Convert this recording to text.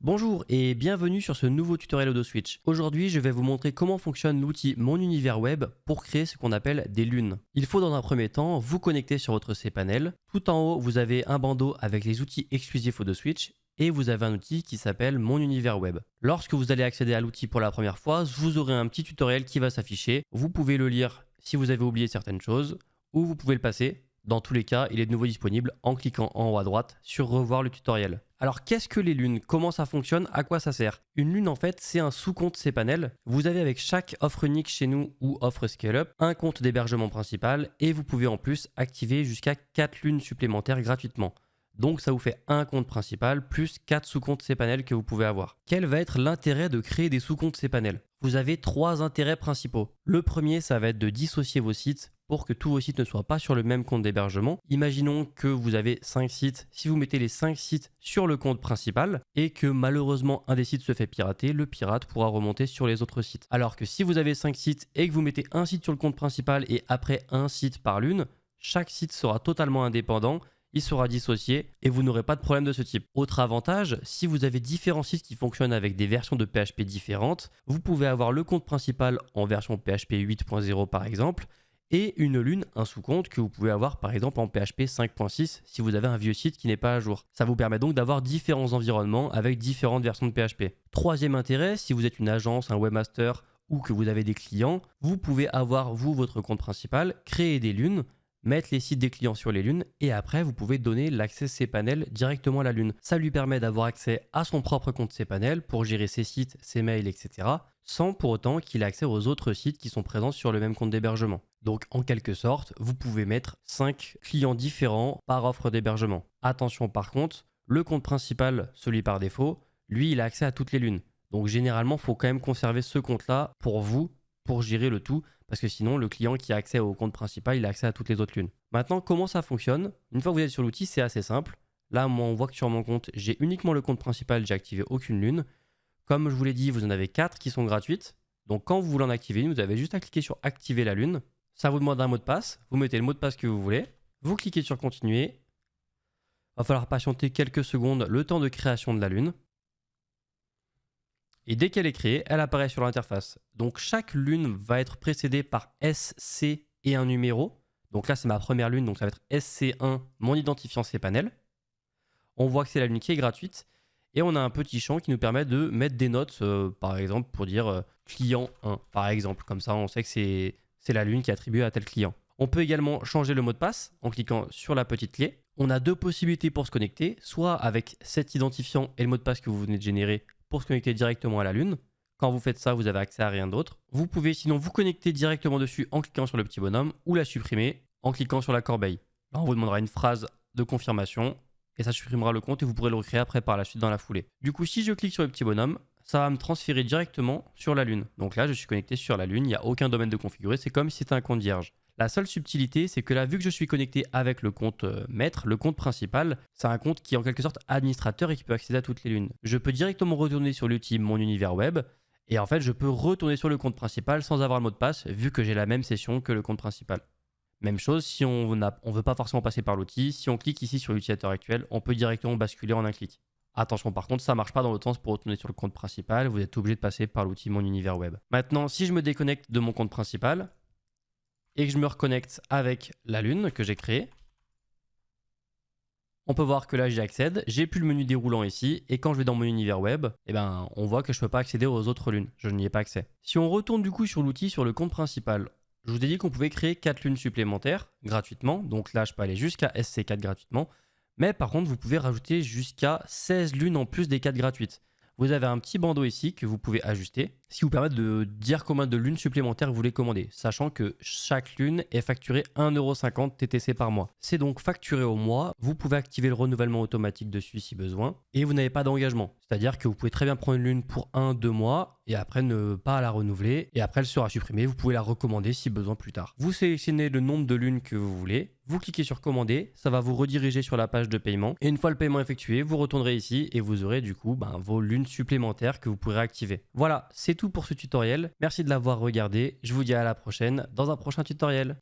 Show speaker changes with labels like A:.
A: Bonjour et bienvenue sur ce nouveau tutoriel AutoSwitch. Aujourd'hui, je vais vous montrer comment fonctionne l'outil Mon Univers Web pour créer ce qu'on appelle des lunes. Il faut dans un premier temps vous connecter sur votre cPanel. Tout en haut, vous avez un bandeau avec les outils exclusifs AutoSwitch et vous avez un outil qui s'appelle Mon Univers Web. Lorsque vous allez accéder à l'outil pour la première fois, vous aurez un petit tutoriel qui va s'afficher. Vous pouvez le lire si vous avez oublié certaines choses ou vous pouvez le passer. Dans tous les cas, il est de nouveau disponible en cliquant en haut à droite sur revoir le tutoriel. Alors qu'est-ce que les lunes? Comment ça fonctionne? À quoi ça sert? Une lune en fait c'est un sous-compte cPanel. Vous avez avec chaque offre unique chez nous ou offre scale-up un compte d'hébergement principal et vous pouvez en plus activer jusqu'à 4 lunes supplémentaires gratuitement. Donc ça vous fait un compte principal plus 4 sous-comptes cPanel que vous pouvez avoir. Quel va être l'intérêt de créer des sous-comptes cPanel? Vous avez 3 intérêts principaux. Le premier, ça va être de dissocier vos sites pour que tous vos sites ne soient pas sur le même compte d'hébergement. Imaginons que vous avez 5 sites. Si vous mettez les 5 sites sur le compte principal et que malheureusement un des sites se fait pirater, le pirate pourra remonter sur les autres sites. Alors que si vous avez 5 sites et que vous mettez un site sur le compte principal et après un site par lune, chaque site sera totalement indépendant. Il sera dissocié et vous n'aurez pas de problème de ce type. Autre avantage, si vous avez différents sites qui fonctionnent avec des versions de PHP différentes, vous pouvez avoir le compte principal en version PHP 8.0 par exemple, et une lune, un sous-compte que vous pouvez avoir par exemple en PHP 5.6 si vous avez un vieux site qui n'est pas à jour. Ça vous permet donc d'avoir différents environnements avec différentes versions de PHP. Troisième intérêt, si vous êtes une agence, un webmaster ou que vous avez des clients, vous pouvez avoir vous votre compte principal, créer des lunes, mettre les sites des clients sur les lunes et après vous pouvez donner l'accès cPanel directement à la lune. Ça lui permet d'avoir accès à son propre compte cPanel pour gérer ses sites, ses mails, etc. sans pour autant qu'il ait accès aux autres sites qui sont présents sur le même compte d'hébergement. Donc en quelque sorte, vous pouvez mettre 5 clients différents par offre d'hébergement. Attention par contre, le compte principal, celui par défaut, lui il a accès à toutes les lunes. Donc généralement, il faut quand même conserver ce compte-là pour vous, pour gérer le tout, parce que sinon le client qui a accès au compte principal, il a accès à toutes les autres lunes. Maintenant, comment ça fonctionne? Une fois que vous êtes sur l'outil, c'est assez simple. Là, moi, on voit que sur mon compte, j'ai uniquement le compte principal, j'ai activé aucune lune. Comme je vous l'ai dit, vous en avez 4 qui sont gratuites. Donc quand vous voulez en activer une, vous avez juste à cliquer sur activer la lune. Ça vous demande un mot de passe. Vous mettez le mot de passe que vous voulez. Vous cliquez sur continuer. Il va falloir patienter quelques secondes, le temps de création de la lune. Et dès qu'elle est créée, elle apparaît sur l'interface. Donc chaque lune va être précédée par SC et un numéro. Donc là, c'est ma première lune, donc ça va être SC1, mon identifiant cPanel. On voit que c'est la lune qui est gratuite. Et on a un petit champ qui nous permet de mettre des notes, par exemple, pour dire client 1, par exemple. Comme ça, on sait que c'est la lune qui est attribuée à tel client. On peut également changer le mot de passe en cliquant sur la petite clé. On a 2 possibilités pour se connecter, soit avec cet identifiant et le mot de passe que vous venez de générer pour se connecter directement à la lune. Quand vous faites ça, vous avez accès à rien d'autre. Vous pouvez sinon vous connecter directement dessus en cliquant sur le petit bonhomme ou la supprimer en cliquant sur la corbeille. Là, on vous demandera une phrase de confirmation et ça supprimera le compte et vous pourrez le recréer après par la suite dans la foulée. Du coup, si je clique sur le petit bonhomme, ça va me transférer directement sur la lune. Donc là, je suis connecté sur la lune, il n'y a aucun domaine de configurer, c'est comme si c'était un compte vierge. La seule subtilité, c'est que là, vu que je suis connecté avec le compte maître, le compte principal, c'est un compte qui est en quelque sorte administrateur et qui peut accéder à toutes les lunes. Je peux directement retourner sur l'outil Mon Univers Web et en fait, je peux retourner sur le compte principal sans avoir le mot de passe vu que j'ai la même session que le compte principal. Même chose, si on ne veut pas forcément passer par l'outil, si on clique ici sur l'utilisateur actuel, on peut directement basculer en un clic. Attention par contre, ça ne marche pas dans l'autre sens pour retourner sur le compte principal, vous êtes obligé de passer par l'outil Mon Univers Web. Maintenant, si je me déconnecte de mon compte principal et que je me reconnecte avec la lune que j'ai créée, on peut voir que là j'y accède, j'ai plus le menu déroulant ici et quand je vais dans mon univers web, on voit que je ne peux pas accéder aux autres lunes, je n'y ai pas accès. Si on retourne du coup sur l'outil sur le compte principal, je vous ai dit qu'on pouvait créer 4 lunes supplémentaires gratuitement, donc là je peux aller jusqu'à SC4 gratuitement, mais par contre vous pouvez rajouter jusqu'à 16 lunes en plus des 4 gratuites. Vous avez un petit bandeau ici que vous pouvez ajuster, ce qui vous permet de dire combien de lunes supplémentaires vous voulez commander, sachant que chaque lune est facturée 1,50 € TTC par mois. C'est donc facturé au mois, vous pouvez activer le renouvellement automatique dessus si besoin, et vous n'avez pas d'engagement. C'est-à-dire que vous pouvez très bien prendre une lune pour 1-2 mois, et après ne pas la renouveler, et après elle sera supprimée, vous pouvez la recommander si besoin plus tard. Vous sélectionnez le nombre de lunes que vous voulez, vous cliquez sur commander, ça va vous rediriger sur la page de paiement, et une fois le paiement effectué, vous retournerez ici, et vous aurez du coup vos lunes supplémentaires que vous pourrez activer. Voilà, c'est tout pour ce tutoriel. Merci de l'avoir regardé. Je vous dis à la prochaine dans un prochain tutoriel.